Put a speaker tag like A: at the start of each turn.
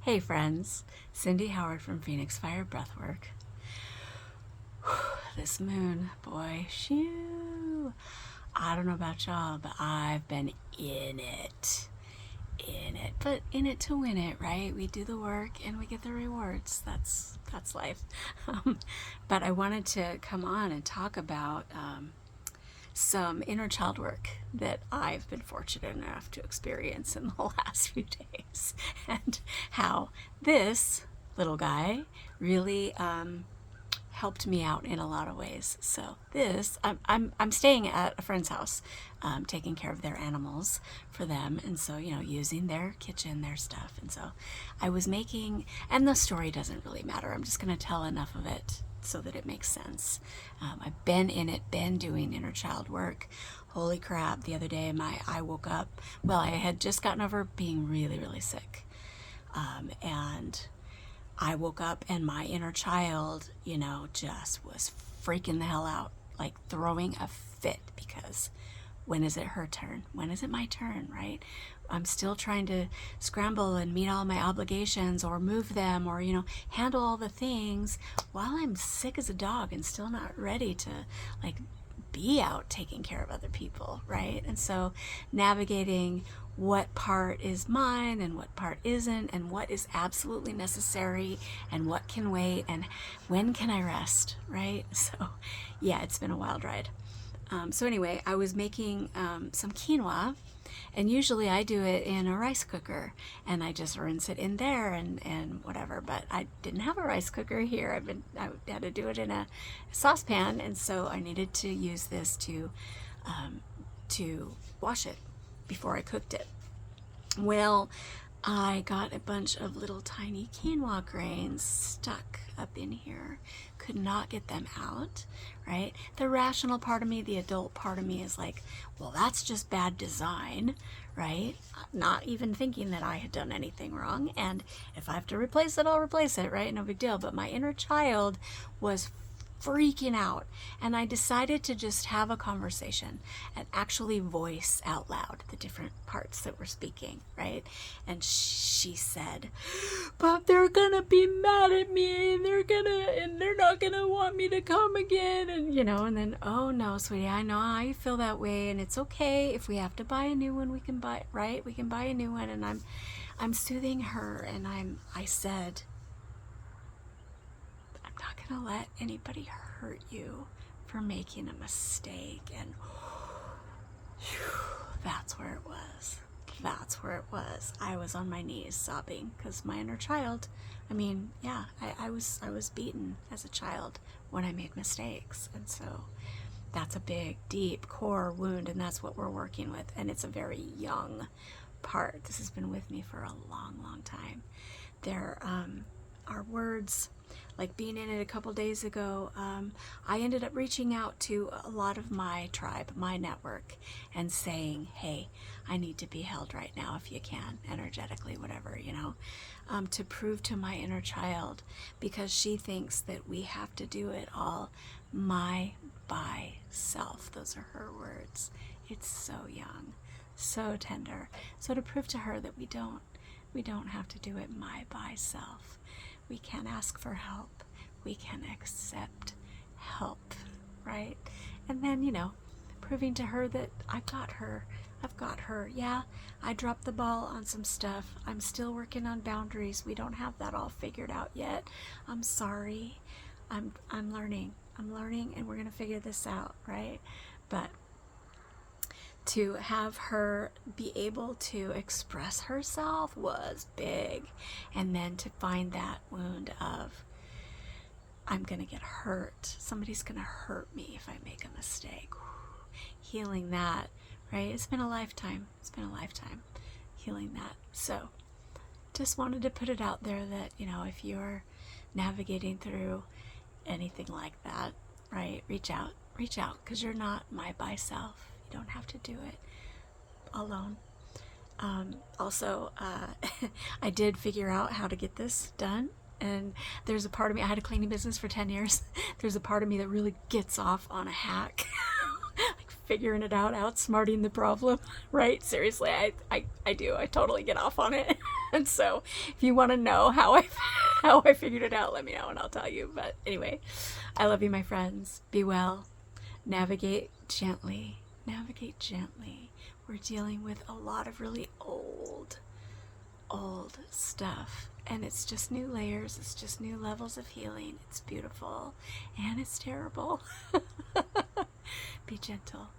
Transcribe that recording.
A: Hey friends, Cindy Howard from Phoenix Fire Breathwork. This moon, boy, shoo. I don't know about y'all, but I've been in it. But in it to win it, right? We do the work and we get the rewards. That's life. But I wanted to come on and talk about some inner child work that I've been fortunate enough to experience in the last few days, and how this little guy really helped me out in a lot of ways. So I'm staying at a friend's house, taking care of their animals for them, and so using their kitchen, their stuff, and so I was making, and the story doesn't really matter. I'm just going to tell enough of it so that it makes sense. I've been in it, been doing inner child work. Holy crap, the other day I woke up, well, I had just gotten over being really, really sick. And I woke up and my inner child, just was freaking the hell out, like throwing a fit because when is it her turn? When is it my turn, right? I'm still trying to scramble and meet all my obligations or move them or, handle all the things while I'm sick as a dog and still not ready to be out taking care of other people, right? And so navigating what part is mine and what part isn't and what is absolutely necessary and what can wait and when can I rest, right? So yeah, it's been a wild ride. So anyway, I was making some quinoa, and usually I do it in a rice cooker and I just rinse it in there and whatever, but I didn't have a rice cooker here. I had to do it in a saucepan, and so I needed to use this to wash it before I cooked it. Well, I got a bunch of little tiny quinoa grains stuck up in here. Could not get them out, right? The rational part of me, the adult part of me is like, well, that's just bad design, right? Not even thinking that I had done anything wrong. And if I have to replace it, I'll replace it, right? No big deal. But my inner child was freaking out, and I decided to just have a conversation and actually voice out loud the different parts that we're speaking, right? And she said, but they're gonna be mad at me and they're not gonna want me to come again, and then, oh no, sweetie, I know how you feel that way, and it's okay. If we have to buy a new one, we can buy a new one. And I'm soothing her, and I said, I'm not gonna let anybody hurt you for making a mistake. And that's where it was. I was on my knees sobbing because my inner child, I was beaten as a child when I made mistakes. And so that's a big, deep core wound, and that's what we're working with. And it's a very young part. This has been with me for a long, long time. There are words, like being in it a couple days ago, I ended up reaching out to a lot of my tribe, my network, and saying, hey, I need to be held right now if you can, energetically, whatever, to prove to my inner child, because she thinks that we have to do it all by self. Those are her words. It's so young, so tender. So to prove to her that we don't have to do it by self. We can ask for help. We can accept help, right? And then, proving to her that I've got her. Yeah, I dropped the ball on some stuff. I'm still working on boundaries. We don't have that all figured out yet. I'm sorry. I'm learning. And we're going to figure this out, right? But to have her be able to express herself was big. And then to find that wound of, I'm going to get hurt. Somebody's going to hurt me if I make a mistake. Healing that, right? It's been a lifetime healing that. So just wanted to put it out there that, if you're navigating through anything like that, right? Reach out, because you're not by self. You don't have to do it alone. Also, I did figure out how to get this done. And there's a part of me, I had a cleaning business for 10 years. There's a part of me that really gets off on a hack, like figuring it out, outsmarting the problem, right? Seriously, I do. I totally get off on it. And so if you want to know how I figured it out, let me know and I'll tell you. But anyway, I love you, my friends. Be well. Navigate gently. Navigate gently. We're dealing with a lot of really old stuff, and it's just new layers, it's just new levels of healing. It's beautiful and it's terrible. Be gentle.